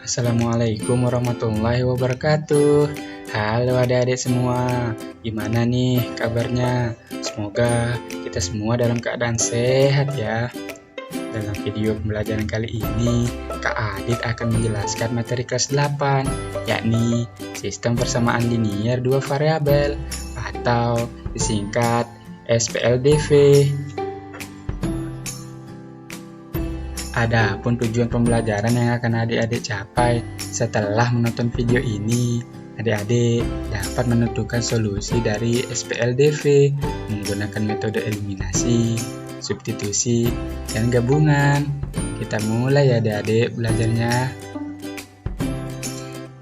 Assalamualaikum warahmatullahi wabarakatuh. Halo adik-adik semua, gimana nih kabarnya? Semoga kita semua dalam keadaan sehat ya. Dalam video pembelajaran kali ini, Kak Adit akan menjelaskan materi kelas 8, yakni sistem persamaan linier dua variabel atau disingkat SPLDV. Adapun tujuan pembelajaran yang akan adik-adik capai setelah menonton video ini, adik-adik dapat menentukan solusi dari SPLDV menggunakan metode eliminasi, substitusi, dan gabungan. Kita mulai ya adik-adik belajarnya.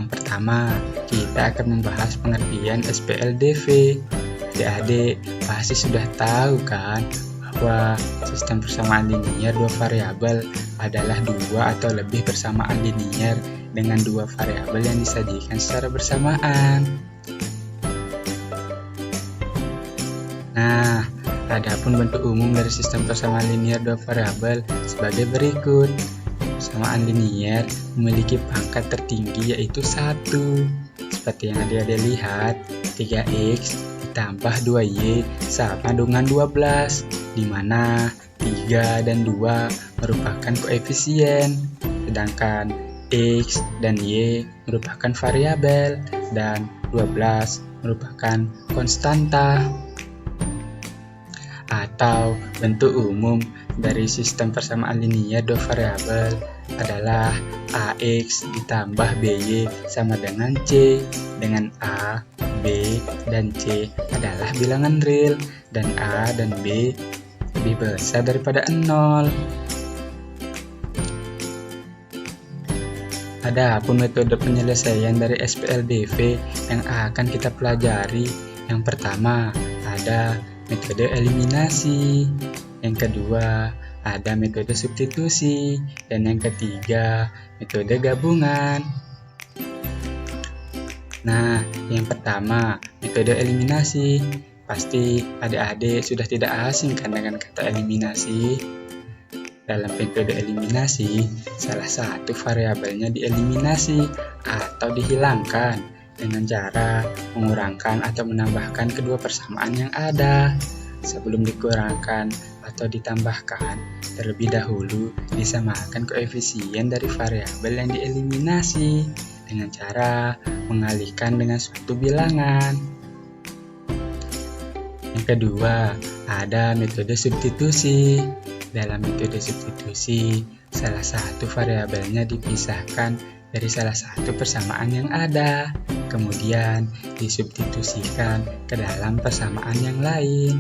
Yang pertama, kita akan membahas pengertian SPLDV. Adik-adik pasti sudah tahu kan bahwa sistem persamaan linier dua variabel adalah dua atau lebih persamaan linier dengan dua variabel yang disajikan secara bersamaan. Nah, adapun bentuk umum dari sistem persamaan linier dua variabel sebagai berikut. Persamaan linier memiliki pangkat tertinggi yaitu 1. Seperti yang adik-adik lihat, 3x ditambah 2y sama dengan 12, di mana 3 dan 2 merupakan koefisien, sedangkan x dan y merupakan variabel, dan 12 merupakan konstanta. Atau bentuk umum dari sistem persamaan linier dua variabel adalah ax ditambah by sama dengan c, dengan a, b, dan c adalah bilangan real, dan a dan b lebih besar daripada 0. Adapun metode penyelesaian dari SPLDV yang akan kita pelajari, yang pertama ada metode eliminasi, yang kedua ada metode substitusi, dan yang ketiga metode gabungan. Nah, yang pertama metode eliminasi. Pasti adik-adik sudah tidak asing kan dengan kata eliminasi. Dalam metode eliminasi, salah satu variabelnya dieliminasi atau dihilangkan dengan cara mengurangkan atau menambahkan kedua persamaan yang ada. Sebelum dikurangkan atau ditambahkan, terlebih dahulu disamakan koefisien dari variabel yang dieliminasi dengan cara mengalihkan dengan suatu bilangan. Yang kedua, ada metode substitusi. Dalam metode substitusi, salah satu variabelnya dipisahkan dari salah satu persamaan yang ada, kemudian disubstitusikan ke dalam persamaan yang lain.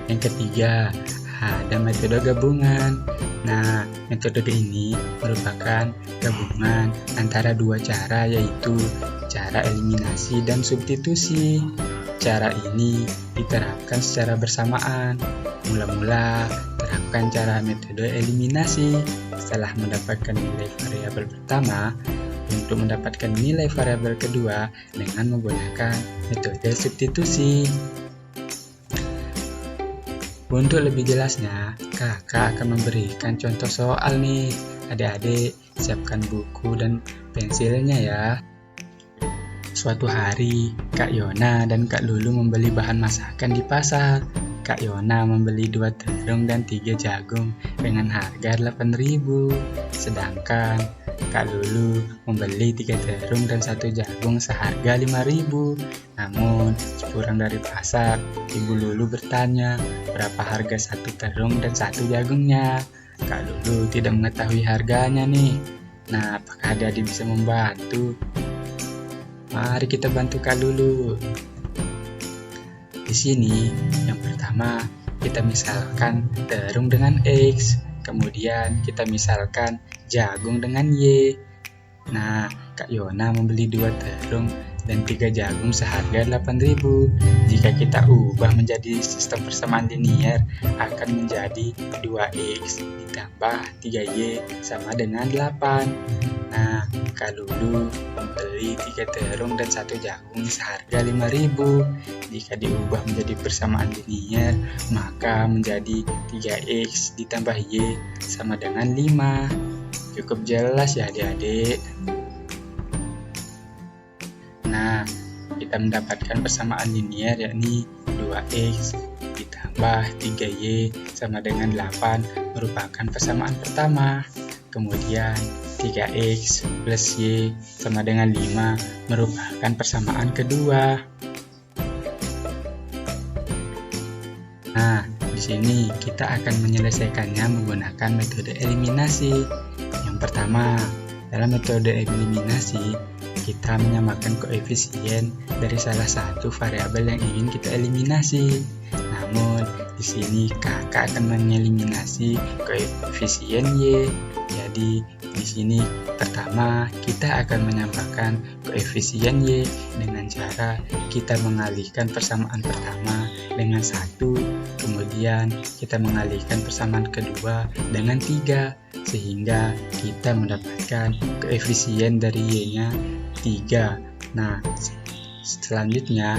Yang ketiga, ada metode gabungan. Nah, metode ini merupakan gabungan antara dua cara, yaitu cara eliminasi dan substitusi. Cara ini diterapkan secara bersamaan. Mula-mula terapkan cara metode eliminasi. Setelah mendapatkan nilai variabel pertama, untuk mendapatkan nilai variabel kedua dengan menggunakan metode substitusi. Untuk lebih jelasnya, kakak akan memberikan contoh soal nih. Adik-adik siapkan buku dan pensilnya ya. Suatu hari, Kak Yona dan Kak Lulu membeli bahan masakan di pasar. Kak Yona membeli 2 terung dan 3 jagung dengan harga 8.000. Sedangkan Kak Lulu membeli 3 terung dan 1 jagung seharga 5.000. Namun, sepulang dari pasar, Ibu Lulu bertanya, berapa harga 1 terung dan 1 jagungnya? Kak Lulu tidak mengetahui harganya nih. Nah, apakah adik-adik bisa membantu? Mari kita bantu Kak Lulu. Di sini, yang pertama kita misalkan terung dengan X, kemudian kita misalkan jagung dengan Y. Nah, Kak Yona membeli 2 terung dan 3 jagung seharga 8.000. Jika kita ubah menjadi sistem persamaan linier, akan menjadi 2X ditambah 3Y sama dengan 8. Nah, Kak Lulu membeli 3 terung dan 1 jagung seharga 5.000. Jika diubah menjadi persamaan linier, maka menjadi 3X ditambah Y sama dengan 5. Cukup jelas ya adik-adik. Nah, kita mendapatkan persamaan linear yakni 2x ditambah 3y sama dengan 8 merupakan persamaan pertama. Kemudian 3x plus y sama dengan 5 merupakan persamaan kedua. Nah, di sini kita akan menyelesaikannya menggunakan metode eliminasi. Yang pertama, dalam metode eliminasi, kita menyamakan koefisien dari salah satu variabel yang ingin kita eliminasi. Namun, di sini kakak akan mengeliminasi koefisien y. Jadi, di sini pertama kita akan menyamakan koefisien y dengan cara kita mengalihkan persamaan pertama dengan 1, kemudian kita mengalihkan persamaan kedua dengan 3, sehingga kita mendapatkan koefisien dari y-nya 3. Nah, selanjutnya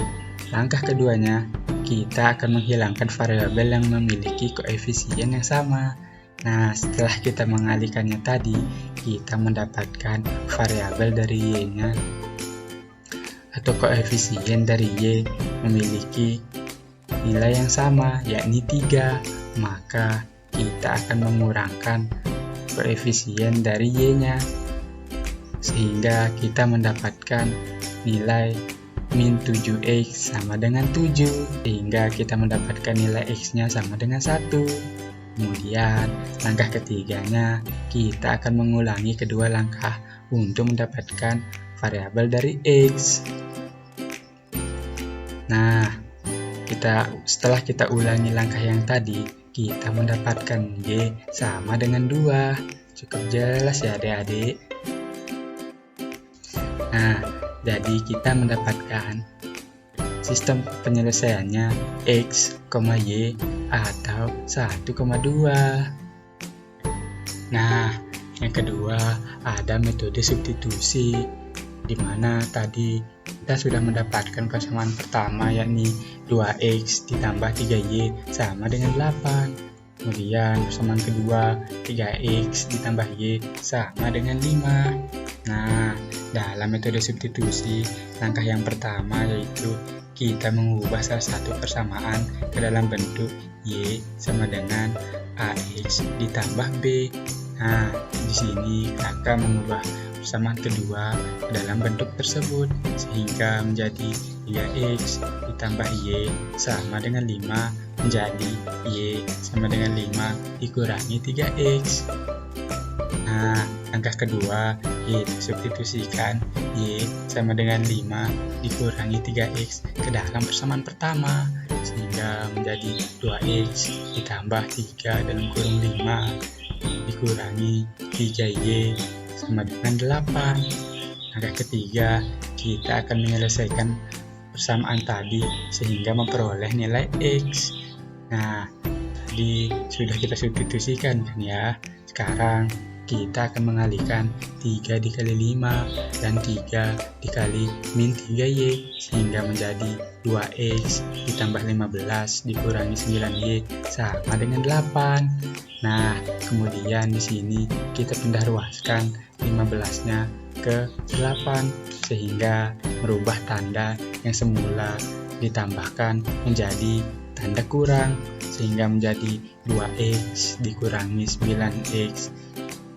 langkah keduanya kita akan menghilangkan variabel yang memiliki koefisien yang sama. Nah, setelah kita mengalihkannya tadi, kita mendapatkan variabel dari y-nya atau koefisien dari y memiliki nilai yang sama, yakni 3. Maka kita akan mengurangkan koefisien dari y-nya, sehingga kita mendapatkan nilai min 7x sama dengan 7, sehingga kita mendapatkan nilai x-nya sama dengan 1. Kemudian, langkah ketiganya, kita akan mengulangi kedua langkah untuk mendapatkan variabel dari x. Nah, setelah kita ulangi langkah yang tadi, kita mendapatkan y sama dengan 2. Cukup jelas ya adik-adik. Nah, jadi kita mendapatkan sistem penyelesaiannya x, y atau 1,2. Nah, yang kedua ada metode substitusi, di mana tadi kita sudah mendapatkan persamaan pertama yakni 2x ditambah 3y sama dengan 8. Kemudian persamaan kedua 3x ditambah y sama dengan 5. Nah, dalam metode substitusi, langkah yang pertama yaitu kita mengubah salah satu persamaan ke dalam bentuk y sama dengan ax ditambah b. Nah, di sini kakak mengubah persamaan kedua ke dalam bentuk tersebut sehingga menjadi 3x ditambah y sama dengan 5 menjadi y sama dengan 5 dikurangi 3x. Nah, langkah kedua kita substitusikan y sama dengan 5 dikurangi 3x ke dalam persamaan pertama sehingga menjadi 2x ditambah 3 dalam kurung 5 dikurangi 3y sama dengan 8. Langkah ketiga, kita akan menyelesaikan persamaan tadi sehingga memperoleh nilai x. Nah, tadi sudah kita substitusikan kan ya. Sekarang kita akan mengalihkan 3 dikali 5 dan 3 dikali min 3y sehingga menjadi 2x ditambah 15 dikurangi 9y sama dengan 8. Nah, kemudian di sini kita pindah ruaskan 15-nya ke 8 sehingga merubah tanda yang semula ditambahkan menjadi tanda kurang sehingga menjadi 2x dikurangi 9x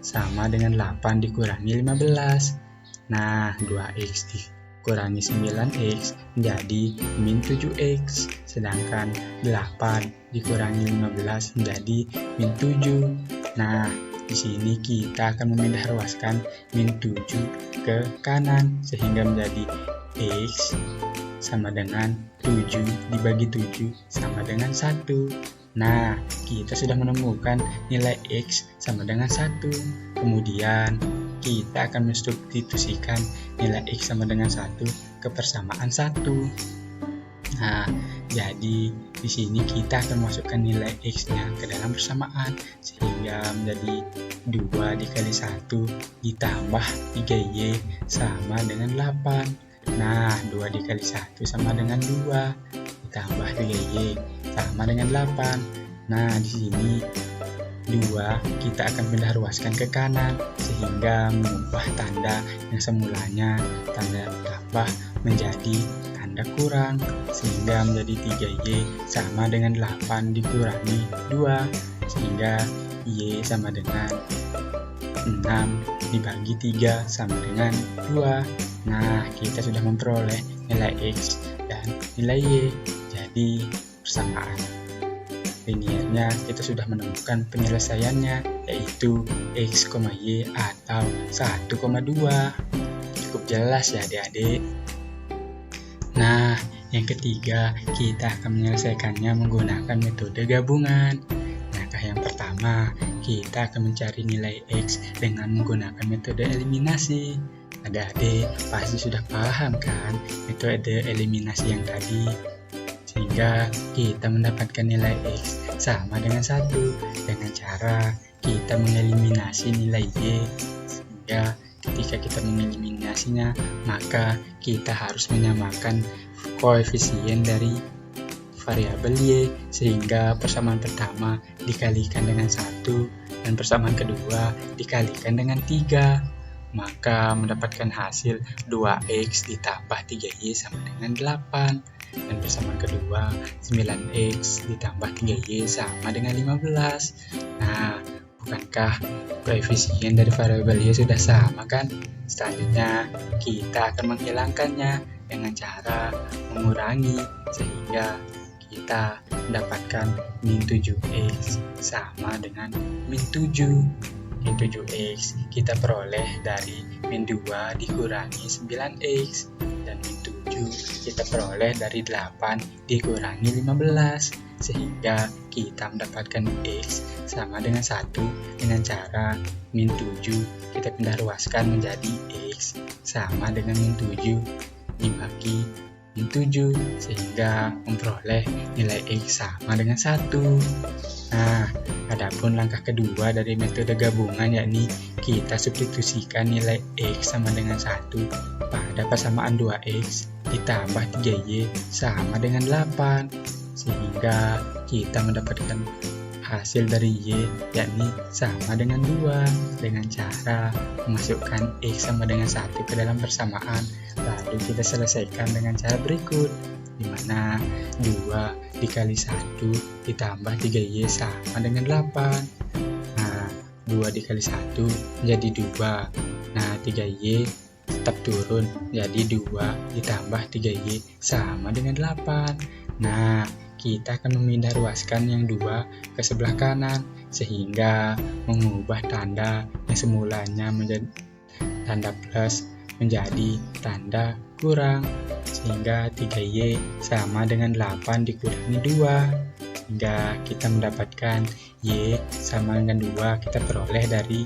sama dengan 8 dikurangi 15. Nah, 2x dikurangi 9x menjadi min 7x, sedangkan 8 dikurangi 15 menjadi min 7. Nah, di sini kita akan memindah ruaskan min 7 ke kanan sehingga menjadi x sama dengan 7 dibagi 7 sama dengan 1. Nah, kita sudah menemukan nilai x sama dengan 1. Kemudian, kita akan mensubstitusikan nilai x sama dengan 1 ke persamaan 1. Nah, jadi di sini kita akan masukkan nilai x-nya ke dalam persamaan sehingga menjadi 2 dikali 1 ditambah 3y sama dengan 8. Nah, 2 dikali 1 sama dengan 2 ditambah 3y sama dengan 8. Nah, di sini 2 kita akan pindah ruaskan ke kanan sehingga mengubah tanda yang semulanya tanda tambah menjadi tanda kurang, sehingga menjadi 3Y sama dengan 8 dikurangi 2, sehingga Y sama dengan 6 dibagi 3 sama dengan 2. Nah, kita sudah memperoleh nilai X dan nilai Y. Jadi persamaan liniernya kita sudah menemukan penyelesaiannya, yaitu X, Y atau 1,2. Cukup jelas ya adik-adik. Nah, yang ketiga kita akan menyelesaikannya menggunakan metode gabungan. Langkah yang pertama, kita akan mencari nilai X dengan menggunakan metode eliminasi. Adik-adik pasti sudah paham kan metode eliminasi yang tadi? Sehingga kita mendapatkan nilai X sama dengan 1 dengan cara kita mengeliminasi nilai Y. Sehingga ketika kita mengeliminasinya, maka kita harus menyamakan koefisien dari variabel Y, sehingga persamaan pertama dikalikan dengan 1 dan persamaan kedua dikalikan dengan 3, maka mendapatkan hasil 2X ditambah 3Y sama dengan 8, dan persamaan kedua 9X ditambah 3Y sama dengan 15. Nah, bukankah koefisien dari variabel Y sudah sama kan? Selanjutnya kita akan menghilangkannya dengan cara mengurangi, sehingga kita mendapatkan min 7X sama dengan min 7. Min 7X kita peroleh dari min 2 dikurangi 9X, dan min 7 kita peroleh dari 8 dikurangi 15, sehingga kita mendapatkan X sama dengan 1 dengan cara min 7 kita pindah ruaskan menjadi X sama dengan min 7 dibagi min 7, sehingga memperoleh nilai X sama dengan 1. Nah, adapun langkah kedua dari metode gabungan, yakni kita substitusikan nilai X sama dengan 1 pada persamaan 2X ditambah 3Y sama dengan 8, sehingga kita mendapatkan hasil dari Y, yakni sama dengan 2 dengan cara memasukkan X sama dengan 1 ke dalam persamaan. Lalu kita selesaikan dengan cara berikut, di mana 2 dikali 1 ditambah 3Y sama dengan 8. Nah, 2 dikali 1 menjadi 2. Nah, 3Y tetap turun jadi 2 ditambah 3Y sama dengan 8. Nah, kita akan memindah ruaskan yang 2 ke sebelah kanan, sehingga mengubah tanda yang semulanya menjadi tanda plus menjadi tanda kurang, sehingga 3Y sama dengan 8 dikurangi 2, sehingga kita mendapatkan Y sama dengan 2 kita peroleh dari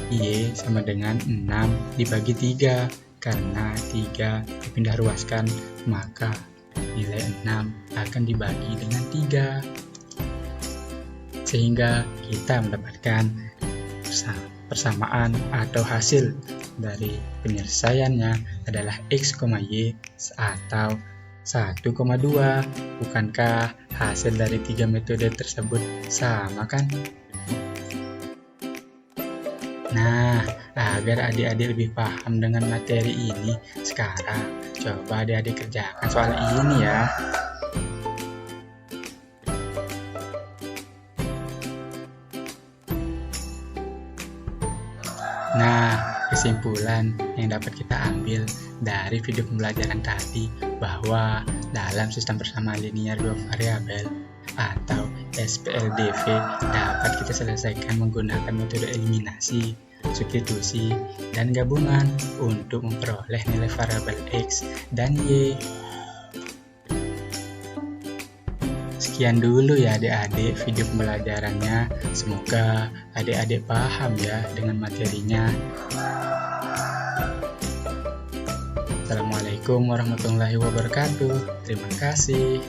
Y sama dengan 6 dibagi 3, karena 3 dipindah ruaskan maka nilai 6 akan dibagi dengan 3, sehingga kita mendapatkan persamaan atau hasil dari penyelesaiannya adalah X, Y atau 1,2. Bukankah hasil dari 3 metode tersebut sama kan? Nah, agar adik-adik lebih paham dengan materi ini, sekarang coba adik-adik kerjakan soal ini ya. Nah, kesimpulan yang dapat kita ambil dari video pembelajaran tadi bahwa dalam sistem persamaan linear 2 variabel atau SPLDV dapat kita selesaikan menggunakan metode eliminasi, substitusi, dan gabungan untuk memperoleh nilai variabel X dan Y. Sekian dulu ya adik-adik video pembelajarannya. Semoga adik-adik paham ya dengan materinya. Assalamualaikum warahmatullahi wabarakatuh. Terima kasih.